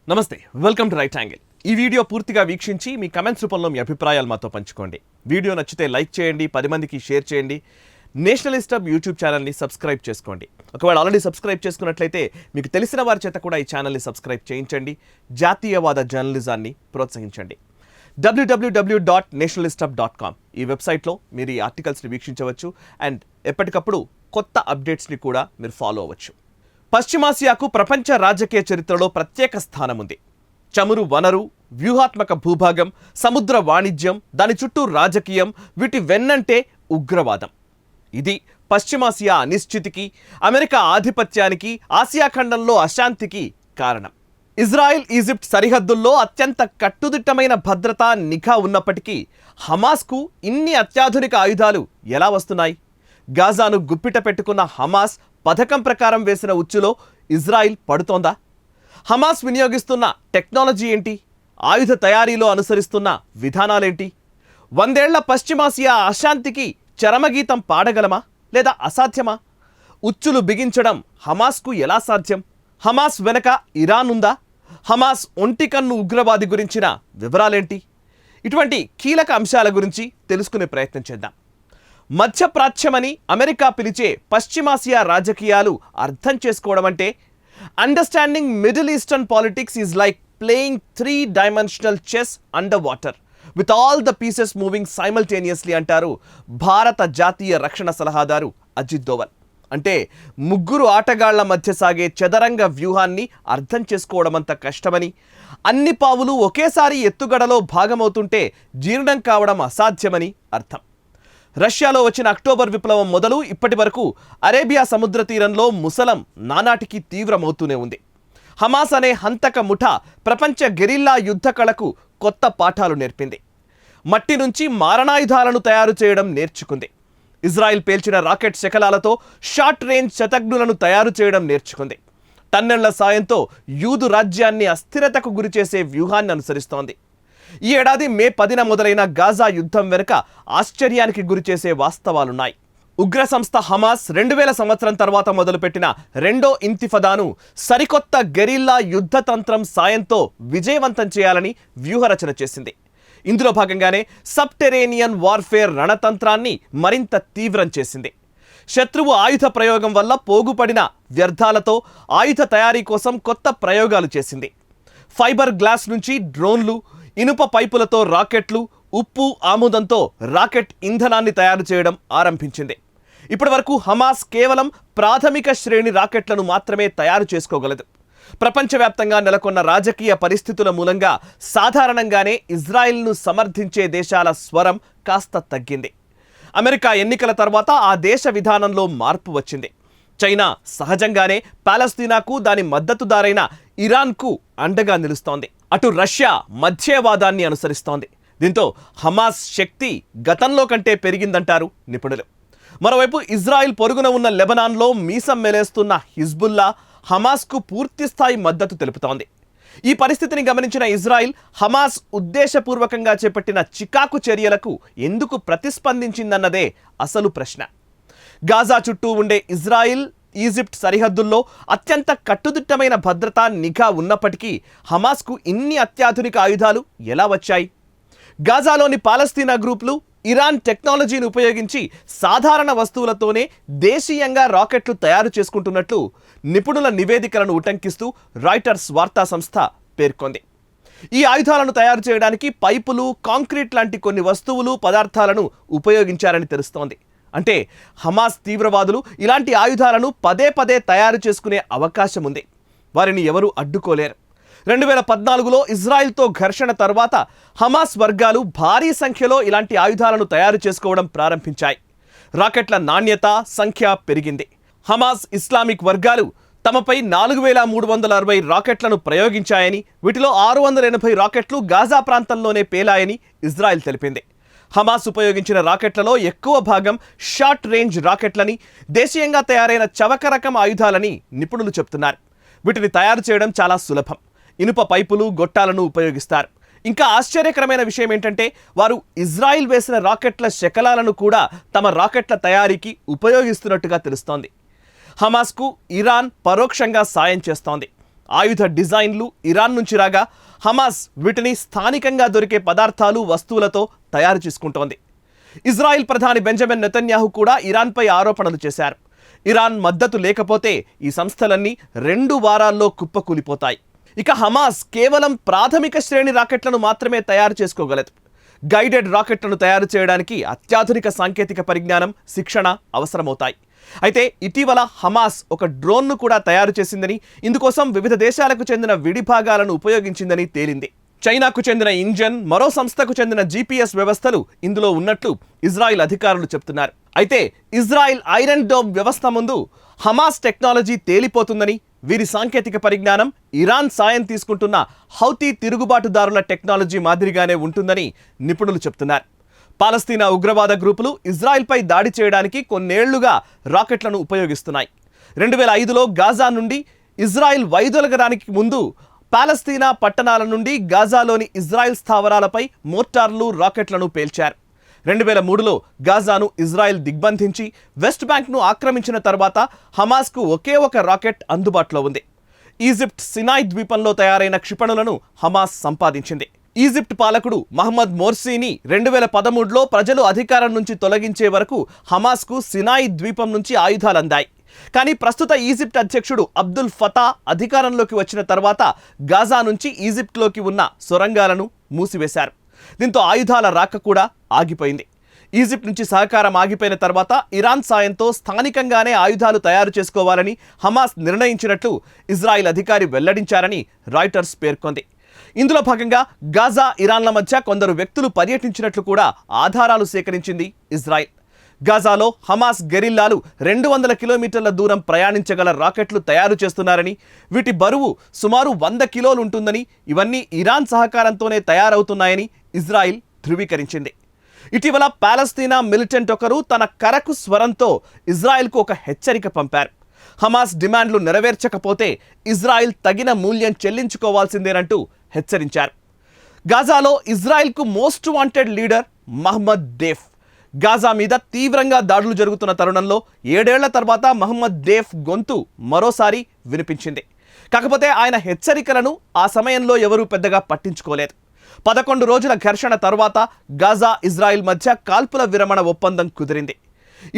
నమస్తే, welcome to right angle. ఈ video పూర్తిగా వీక్షించి మీ కమెంట్స్ రూపంలో మీ అభిప్రాయాలు మాతో పంచుకోండి. వీడియో నచ్చితే లైక్ చేయండి, 10 మందికి షేర్ చేయండి. నేషనలిస్ట్ హబ్ యూట్యూబ్ ఛానల్ని సబ్స్క్రైబ్ చేసుకోండి. ఒకవేళ ఆల్రెడీ సబ్స్క్రైబ్ చేసుకున్నట్లయితే మీకు తెలిసిన వారి చేత కూడా ఈ ఛానల్ని సబ్స్క్రైబ్ చేయించండి. జాతీయవాద జర్నలిజాన్ని ప్రోత్సహించండి. www.nationalisthub.com ఈ వెబ్సైట్లో మీరు ఈ ఆర్టికల్స్ని వీక్షించవచ్చు అండ్ ఎప్పటికప్పుడు కొత్త అప్డేట్స్ని కూడా మీరు ఫాలో అవ్వచ్చు. పశ్చిమాసియాకు ప్రపంచ రాజకీయ చరిత్రలో ప్రత్యేక స్థానం ఉంది. చమురు వనరు, వ్యూహాత్మక భూభాగం, సముద్ర వాణిజ్యం, దాని చుట్టూ రాజకీయం, వీటి వెన్నంటే ఉగ్రవాదం. ఇది పశ్చిమాసియా అనిశ్చితికి, అమెరికా ఆధిపత్యానికి, ఆసియా ఖండంలో అశాంతికి కారణం. ఇజ్రాయెల్, ఈజిప్ట్ సరిహద్దుల్లో అత్యంత కట్టుదిట్టమైన భద్రతా నిఘా ఉన్నప్పటికీ హమాస్కు ఇన్ని అత్యాధునిక ఆయుధాలు ఎలా వస్తున్నాయి? గాజాను గుప్పిట పెట్టుకున్న హమాస్ పథకం ప్రకారం వేసిన ఉచ్చులో ఇజ్రాయిల్ పడుతోందా? హమాస్ వినియోగిస్తున్న టెక్నాలజీ ఏంటి? ఆయుధ తయారీలో అనుసరిస్తున్న విధానాలేంటి? 100 ఏళ్ల పశ్చిమాసియా అశాంతికి చరమగీతం పాడగలమా లేదా అసాధ్యమా? ఉచ్చులు బిగించడం హమాస్కు ఎలా సాధ్యం? హమాస్ వెనక ఇరాన్ ఉందా? హమాస్ ఒంటికన్ను ఉగ్రవాది గురించిన వివరాలేంటి? ఇటువంటి కీలక అంశాల గురించి తెలుసుకునే ప్రయత్నం చేద్దాం. మధ్యప్రాచ్యమని అమెరికా పిలిచే పశ్చిమాసియా రాజకీయాలు అర్థం చేసుకోవడం అంటే understanding middle eastern politics is like playing 3-dimensional chess under water with all the pieces moving simultaneously అంటారు భారత జాతీయ రక్షణ సలహాదారు అజిత్ దోవల్. అంటే ముగ్గురు ఆటగాళ్ల మధ్య సాగే చదరంగ వ్యూహాన్ని అర్థం చేసుకోవడం అంత కష్టమని, అన్ని పావులు ఒకేసారి ఎత్తుగడలో భాగమవుతుంటే జీర్ణం కావడం అసాధ్యమని అర్థం. రష్యాలో వచ్చిన అక్టోబర్ విప్లవం మొదలు ఇప్పటి వరకు అరేబియా సముద్ర తీరంలో ముసలం నానాటికి తీవ్రమవుతూనే ఉంది. హమాస్ అనే హంతక ముఠా ప్రపంచ గెరిల్లా యుద్ధ కళకు కొత్త పాఠాలు నేర్పింది. మట్టి నుంచి మారణాయుధాలను తయారు చేయడం నేర్చుకుంది. ఇజ్రాయెల్ పేల్చిన రాకెట్ శకలాలతో షార్ట్ రేంజ్ శతఘ్నులను తయారు చేయడం నేర్చుకుంది. టన్నెళ్ల సాయంతో యూదు రాజ్యాన్ని అస్థిరతకు గురిచేసే వ్యూహాన్ని అనుసరిస్తోంది. ఈ ఏడాది మే 10న మొదలైన గాజా యుద్ధం వెనుక ఆశ్చర్యానికి గురిచేసే వాస్తవాలున్నాయి. ఉగ్ర సంస్థ హమాస్ 2000 సంవత్సరం తర్వాత మొదలుపెట్టిన రెండో ఇంతిఫదాను సరికొత్త గెరిల్లా యుద్ధ తంత్రం సాయంతో విజయవంతం చేయాలని వ్యూహరచన చేసింది. ఇందులో భాగంగానే సబ్టెరేనియన్ వార్ఫేర్ రణతంత్రాన్ని మరింత తీవ్రం చేసింది. శత్రువు ఆయుధ ప్రయోగం వల్ల పోగుపడిన వ్యర్థాలతో ఆయుధ తయారీ కోసం కొత్త ప్రయోగాలు చేసింది. ఫైబర్ గ్లాస్ నుంచి డ్రోన్లు, ఇనుప పైపులతో రాకెట్లు, ఉప్పు ఆముదంతో రాకెట్ ఇంధనాన్ని తయారు చేయడం ఆరంభించింది. ఇప్పటి వరకు హమాస్ కేవలం ప్రాథమిక శ్రేణి రాకెట్లను మాత్రమే తయారు చేసుకోగలదు. ప్రపంచవ్యాప్తంగా నెలకొన్న రాజకీయ పరిస్థితుల మూలంగా సాధారణంగానే ఇజ్రాయెల్ను సమర్థించే దేశాల స్వరం కాస్త తగ్గింది. అమెరికా ఎన్నికల తర్వాత ఆ దేశ విధానంలో మార్పు వచ్చింది. చైనా సహజంగానే పాలస్తీనాకు, దాని మద్దతుదారైన ఇరాన్కు అండగా నిలుస్తోంది. అటు రష్యా మధ్యవాదాన్ని అనుసరిస్తోంది. దీంతో హమాస్ శక్తి గతంలో కంటే పెరిగిందంటారు నిపుణులు. మరోవైపు ఇజ్రాయిల్ పొరుగున ఉన్న లెబనాన్లో మీసం మెలేస్తున్న హిజ్బుల్లా హమాస్కు పూర్తిస్థాయి మద్దతు తెలుపుతోంది. ఈ పరిస్థితిని గమనించిన ఇజ్రాయిల్ హమాస్ ఉద్దేశపూర్వకంగా చేపట్టిన చికాకు చర్యలకు ఎందుకు ప్రతిస్పందించిందన్నదే అసలు ప్రశ్న. గాజా చుట్టూ ఉండే ఇజ్రాయిల్, ఈజిప్ట్ సరిహద్దుల్లో అత్యంత కట్టుదిట్టమైన భద్రతా నిఘా ఉన్నప్పటికీ హమాస్కు ఇన్ని అత్యాధునిక ఆయుధాలు ఎలా వచ్చాయి? గాజాలోని పాలస్తీనా గ్రూపులు ఇరాన్ టెక్నాలజీని ఉపయోగించి సాధారణ వస్తువులతోనే దేశీయంగా రాకెట్లు తయారు చేసుకుంటున్నట్లు నిపుణుల నివేదికలను ఉటంకిస్తూ రాయిటర్స్ వార్తా సంస్థ పేర్కొంది. ఈ ఆయుధాలను తయారు చేయడానికి పైపులు, కాంక్రీట్ లాంటి కొన్ని వస్తువులు, పదార్థాలను ఉపయోగించారని తెలుస్తోంది. అంటే హమాస్ తీవ్రవాదులు ఇలాంటి ఆయుధాలను పదే పదే తయారు చేసుకునే అవకాశం ఉంది. వారిని ఎవరూ అడ్డుకోలేరు. 2014లో ఇజ్రాయెల్తో ఘర్షణ తర్వాత హమాస్ వర్గాలు భారీ సంఖ్యలో ఇలాంటి ఆయుధాలను తయారు చేసుకోవడం ప్రారంభించాయి. రాకెట్ల నాణ్యత, సంఖ్య పెరిగింది. హమాస్, ఇస్లామిక్ వర్గాలు తమపై 4360 రాకెట్లను ప్రయోగించాయని, వీటిలో 680 రాకెట్లు గాజా ప్రాంతంలోనే పేలాయని ఇజ్రాయెల్ తెలిపింది. హమాస్ ఉపయోగించిన రాకెట్లలో ఎక్కువ భాగం షార్ట్ రేంజ్ రాకెట్లని, దేశీయంగా తయారైన చవక రకం ఆయుధాలని నిపుణులు చెప్తున్నారు. వీటిని తయారు చేయడం చాలా సులభం. ఇనుప పైపులు, గొట్టాలను ఉపయోగిస్తారు. ఇంకా ఆశ్చర్యకరమైన విషయం ఏంటంటే వారు ఇజ్రాయిల్ వేసిన రాకెట్ల శకలాలను కూడా తమ రాకెట్ల తయారీకి ఉపయోగిస్తున్నట్టుగా తెలుస్తోంది. హమాస్కు ఇరాన్ పరోక్షంగా సాయం చేస్తోంది. ఆయుధ డిజైన్లు ఇరాన్ నుంచి రాగా హమాస్ వీటిని స్థానికంగా దొరికే పదార్థాలు వస్తువులతో తయారు చేసుకుంటోంది. ఇజ్రాయిల్ ప్రధాని బెంజమిన్ నెతన్యాహు కూడా ఇరాన్పై ఆరోపణలు చేశారు. ఇరాన్ మద్దతు లేకపోతే ఈ సంస్థలన్నీ 2 వారాల్లో కుప్పకూలిపోతాయి. ఇక హమాస్ కేవలం ప్రాథమిక శ్రేణి రాకెట్లను మాత్రమే తయారు చేసుకోగలదు. గైడెడ్ రాకెట్లను తయారు చేయడానికి అత్యాధునిక సాంకేతిక పరిజ్ఞానం, శిక్షణ అవసరమవుతాయి. అయితే ఇటీవల హమాస్ ఒక డ్రోన్ను కూడా తయారు చేసిందని, ఇందుకోసం వివిధ దేశాలకు చెందిన విడిభాగాలను ఉపయోగించిందని తేలింది. చైనాకు చెందిన ఇంజన్, మరో సంస్థకు చెందిన జీపీఎస్ వ్యవస్థలు ఇందులో ఉన్నట్లు ఇజ్రాయిల్ అధికారులు చెప్తున్నారు. అయితే ఇజ్రాయిల్ ఐరన్ డోమ్ వ్యవస్థ ముందు హమాస్ టెక్నాలజీ తేలిపోతుందని, వీరి సాంకేతిక పరిజ్ఞానం ఇరాన్ సాయం తీసుకుంటున్న హౌతీ తిరుగుబాటుదారుల టెక్నాలజీ మాదిరిగానే ఉంటుందని నిపుణులు చెప్తున్నారు. పాలస్తీనా ఉగ్రవాద గ్రూపులు ఇజ్రాయిల్పై దాడి చేయడానికి కొన్నేళ్లుగా రాకెట్లను ఉపయోగిస్తున్నాయి. 2005లో గాజా నుండి ఇజ్రాయిల్ వైదొలగడానికి ముందు పాలస్తీనా పట్టణాల నుండి గాజాలోని ఇజ్రాయిల్ స్థావరాలపై మోర్టార్లు, రాకెట్లను పేల్చారు. 2003లో గాజాను ఇజ్రాయిల్ దిగ్బంధించి వెస్ట్ బ్యాంక్ను ఆక్రమించిన తర్వాత హమాస్కు ఒకే ఒక రాకెట్ అందుబాటులో ఉంది. ఈజిప్ట్ సినాయ్ ద్వీపంలో తయారైన క్షిపణులను హమాస్ సంపాదించింది. ఈజిప్ట్ పాలకుడు మహమ్మద్ మోర్సీని 2013లో ప్రజలు అధికారం నుంచి తొలగించే వరకు హమాస్కు సినాయ్ ద్వీపం నుంచి ఆయుధాలు అందాయి. కానీ ప్రస్తుత ఈజిప్ట్ అధ్యక్షుడు అబ్దుల్ ఫతా అధికారంలోకి వచ్చిన తర్వాత గాజా నుంచి ఈజిప్ట్లోకి ఉన్న సొరంగాలను మూసివేశారు. దీంతో ఆయుధాల రాక కూడా ఆగిపోయింది. ఈజిప్ట్ నుంచి సహకారం ఆగిపోయిన తర్వాత ఇరాన్ సాయంతో స్థానికంగానే ఆయుధాలు తయారు చేసుకోవాలని హమాస్ నిర్ణయించినట్లు ఇజ్రాయిల్ అధికారి వెల్లడించారని రాయిటర్స్ పేర్కొంది. ఇందులో భాగంగా గాజా, ఇరాన్ల మధ్య కొందరు వ్యక్తులు పర్యటించినట్లు కూడా ఆధారాలు సేకరించింది ఇజ్రాయిల్. గాజాలో హమాస్ గెరిల్లాలు 200 కిలోమీటర్ల దూరం ప్రయాణించగల రాకెట్లు తయారు చేస్తున్నారని, వీటి బరువు సుమారు 100 కిలోలు ఉంటుందని, ఇవన్నీ ఇరాన్ సహకారంతోనే తయారవుతున్నాయని ఇజ్రాయిల్ ధృవీకరించింది. ఇటీవల పాలస్తీనా మిలిటెంట్ ఒకరు తన కరకు స్వరంతో ఇజ్రాయిల్కు ఒక హెచ్చరిక పంపారు. హమాస్ డిమాండ్లు నెరవేర్చకపోతే ఇజ్రాయిల్ తగిన మూల్యం చెల్లించుకోవాల్సిందేనంటూ హెచ్చరించారు. గాజాలో ఇజ్రాయిల్కు most wanted leader Mohammed Deif. Gaza మీద తీవ్రంగా దాడులు జరుగుతున్న తరుణంలో 7 ఏళ్ల తర్వాత మహమ్మద్ డేఫ్ గొంతు మరోసారి వినిపించింది. కాకపోతే ఆయన హెచ్చరికలను ఆ సమయంలో ఎవరూ పెద్దగా పట్టించుకోలేదు. 11 రోజుల ఘర్షణ తర్వాత గాజా, ఇజ్రాయిల్ మధ్య కాల్పుల విరమణ ఒప్పందం కుదిరింది.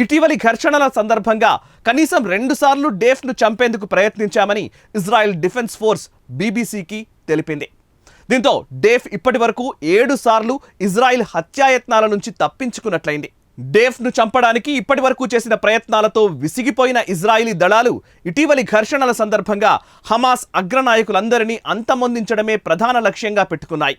ఇటీవలి ఘర్షణల సందర్భంగా కనీసం 2 సార్లు డేఫ్ను చంపేందుకు ప్రయత్నించామని ఇజ్రాయిల్ డిఫెన్స్ ఫోర్స్ బీబీసీకి తెలిపింది. దీంతో డేఫ్ ఇప్పటి వరకు 7 సార్లు ఇజ్రాయిల్ హత్యాయత్నాల నుంచి తప్పించుకున్నట్లయింది. డేఫ్ను చంపడానికి ఇప్పటి వరకు చేసిన ప్రయత్నాలతో విసిగిపోయిన ఇజ్రాయిలీ దళాలు ఇటీవలి ఘర్షణల సందర్భంగా హమాస్ అగ్రనాయకులందరినీ అంతమొందించడమే ప్రధాన లక్ష్యంగా పెట్టుకున్నాయి.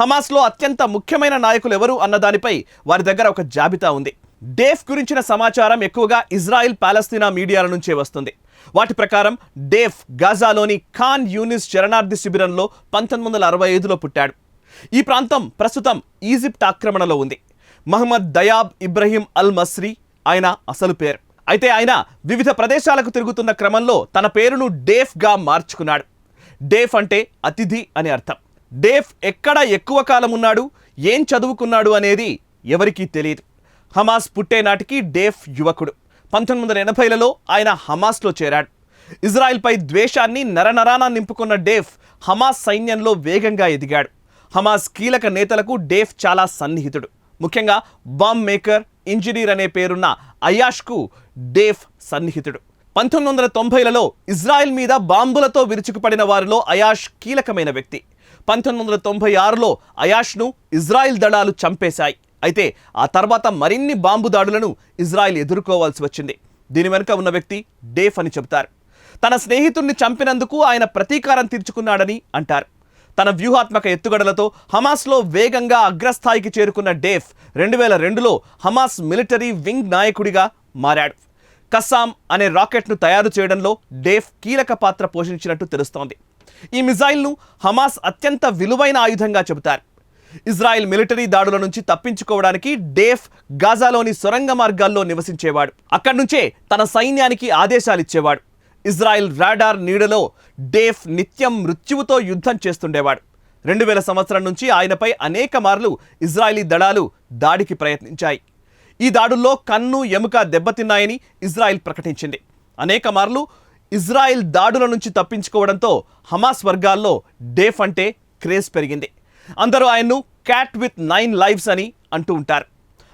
హమాస్లో అత్యంత ముఖ్యమైన నాయకులు ఎవరు అన్నదానిపై వారి దగ్గర ఒక జాబితా ఉంది. డేఫ్ గురించిన సమాచారం ఎక్కువగా ఇజ్రాయిల్, పాలస్తీనా మీడియాల నుంచే వస్తుంది. వాటి ప్రకారం డేఫ్ గాజాలోని ఖాన్ యూనిస్ శరణార్థి శిబిరంలో 1965లో పుట్టాడు. ఈ ప్రాంతం ప్రస్తుతం ఈజిప్ట్ ఆక్రమణలో ఉంది. మహమ్మద్ దయాబ్ ఇబ్రహీం అల్ మస్రీ ఆయన అసలు పేరు. అయితే ఆయన వివిధ ప్రదేశాలకు తిరుగుతున్న క్రమంలో తన పేరును డేఫ్గా మార్చుకున్నాడు. డేఫ్ అంటే అతిథి అని అర్థం. డేఫ్ ఎక్కడ ఎక్కువ కాలం ఉన్నాడు, ఏం చదువుకున్నాడు అనేది ఎవరికీ తెలియదు. హమాస్ పుట్టే నాటికి డేఫ్ యువకుడు. 1980లలో ఆయన హమాస్లో చేరాడు. ఇజ్రాయిల్పై ద్వేషాన్ని నరనరాన నింపుకున్న డేఫ్ హమాస్ సైన్యంలో వేగంగా ఎదిగాడు. హమాస్ కీలక నేతలకు డేఫ్ చాలా సన్నిహితుడు. ముఖ్యంగా బాంబ్ మేకర్, ఇంజనీర్ అనే పేరున్న అయాష్కు డేఫ్ సన్నిహితుడు. 1990లలో ఇజ్రాయిల్ మీద బాంబులతో విరుచుకుపడిన వారిలో అయాష్ కీలకమైన వ్యక్తి. 1996లో అయాష్ను ఇజ్రాయిల్ దళాలు చంపేశాయి. అయితే ఆ తర్వాత మరిన్ని బాంబు దాడులను ఇజ్రాయిల్ ఎదుర్కోవాల్సి వచ్చింది. దీని వెనుక ఉన్న వ్యక్తి డేఫ్ అని చెబుతారు. తన స్నేహితుడిని చంపినందుకు ఆయన ప్రతీకారం తీర్చుకున్నాడని అంటారు. తన వ్యూహాత్మక ఎత్తుగడలతో హమాస్లో వేగంగా అగ్రస్థాయికి చేరుకున్న డేఫ్ 2002లో హమాస్ మిలిటరీ వింగ్ నాయకుడిగా మారాడు. కస్సాం అనే రాకెట్ను తయారు చేయడంలో డేఫ్ కీలక పాత్ర పోషించినట్టు తెలుస్తోంది. ఈ మిజైల్ను హమాస్ అత్యంత విలువైన ఆయుధంగా చెబుతారు. ఇజ్రాయెల్ మిలిటరీ దాడుల నుంచి తప్పించుకోవడానికి డేఫ్ గాజాలోని సొరంగ మార్గాల్లో నివసించేవాడు. అక్కడి నుంచే తన సైన్యానికి ఆదేశాలిచ్చేవాడు. ఇజ్రాయెల్ రాడార్ నీడలో డేఫ్ నిత్యం మృత్యువుతో యుద్ధం చేస్తుండేవాడు. 2000 సంవత్సరం నుంచి ఆయనపై అనేక మార్లు ఇజ్రాయలీ దళాలు దాడికి ప్రయత్నించాయి. ఈ దాడుల్లో కన్ను, ఎముక దెబ్బతిన్నాయని ఇజ్రాయెల్ ప్రకటించింది. అనేక మార్లు ఇజ్రాయెల్ దాడుల నుంచి తప్పించుకోవడంతో హమాస్ వర్గాల్లో డేఫ్ అంటే క్రేజ్ పెరిగింది. అందరూ ఆయన్ను క్యాట్ విత్ 9 లైవ్స్ అని అంటూ ఉంటారు.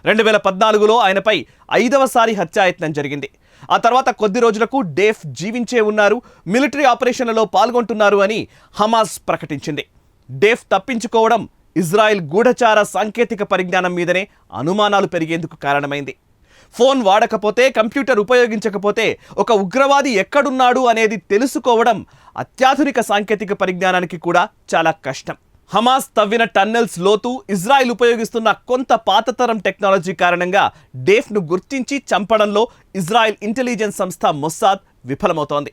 2014లో ఆయనపై 5వసారి హత్యాయత్నం జరిగింది. ఆ తర్వాత కొద్ది రోజులకు డేఫ్ జీవించే ఉన్నారు, మిలిటరీ ఆపరేషన్లలో పాల్గొంటున్నారు అని హమాస్ ప్రకటించింది. డేఫ్ తప్పించుకోవడం ఇజ్రాయెల్ గూఢచార సాంకేతిక పరిజ్ఞానం మీదనే అనుమానాలు పెరిగేందుకు కారణమైంది. ఫోన్ వాడకపోతే, కంప్యూటర్ ఉపయోగించకపోతే ఒక ఉగ్రవాది ఎక్కడున్నాడు అనేది తెలుసుకోవడం అత్యాధునిక సాంకేతిక పరిజ్ఞానానికి కూడా చాలా కష్టం. హమాస్ తవ్విన టన్నెల్స్ లోతు, ఇజ్రాయెల్ ఉపయోగిస్తున్న కొంత పాతతరం టెక్నాలజీ కారణంగా డేఫ్ను గుర్తించి చంపడంలో ఇజ్రాయెల్ ఇంటెలిజెన్స్ సంస్థ మొస్సాద్ విఫలమవుతోంది.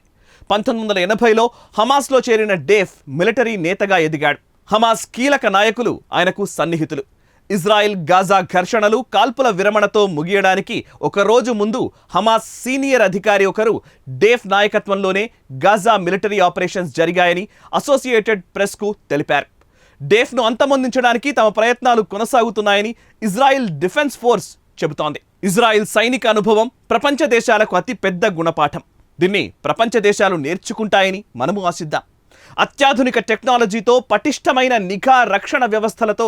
1980లో హమాస్లో చేరిన డేఫ్ మిలిటరీ నేతగా ఎదిగాడు. హమాస్ కీలక నాయకులు ఆయనకు సన్నిహితులు. ఇజ్రాయెల్ గాజా ఘర్షణలు కాల్పుల విరమణతో ముగియడానికి ఒక రోజు ముందు హమాస్ సీనియర్ అధికారి ఒకరు డేఫ్ నాయకత్వంలోనే గాజా మిలిటరీ ఆపరేషన్స్ జరిగాయని అసోసియేటెడ్ ప్రెస్కు తెలిపారు. డేఫ్ను అంతమొందించడానికి తమ ప్రయత్నాలు కొనసాగుతున్నాయని ఇజ్రాయెల్ డిఫెన్స్ ఫోర్స్ చెబుతోంది. ఇజ్రాయెల్ సైనిక అనుభవం ప్రపంచ దేశాలకు అతి పెద్ద గుణపాఠం. దీన్ని ప్రపంచ దేశాలు నేర్చుకుంటాయని మనము ఆశిద్దాం. అత్యాధునిక టెక్నాలజీతో, పటిష్టమైన నిఘా రక్షణ వ్యవస్థలతో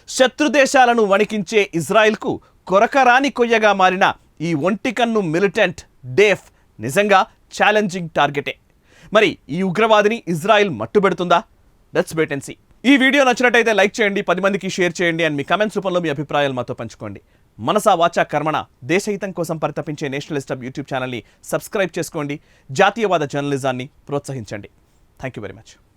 శత్రు దేశాలను వణికించే ఇజ్రాయెల్కు కొరకరాని కొయ్యగా మారిన ఈ ఒంటికన్ను మిలిటెంట్ డేఫ్ నిజంగా ఛాలెంజింగ్ టార్గెటే. మరి ఈ ఉగ్రవాదిని ఇజ్రాయెల్ మట్టుబెడుతుందా? Let's wait and see. ఈ వీడియో నచ్చినట్టయితే లైక్ చేయండి, 10 మందికి షేర్ చేయండి అండ్ మీ కమెంట్స్ రూపంలో మీ అభిప్రాయాలు మాతో పంచుకోండి. మనసా వాచా కర్మణ దేశహితం కోసం పరితపించే నేషనలిస్ట్ హబ్ యూట్యూబ్ ఛానల్ని సబ్స్క్రైబ్ చేసుకోండి. జాతీయవాద జర్నలిజాన్ని ప్రోత్సహించండి. Thank you very much.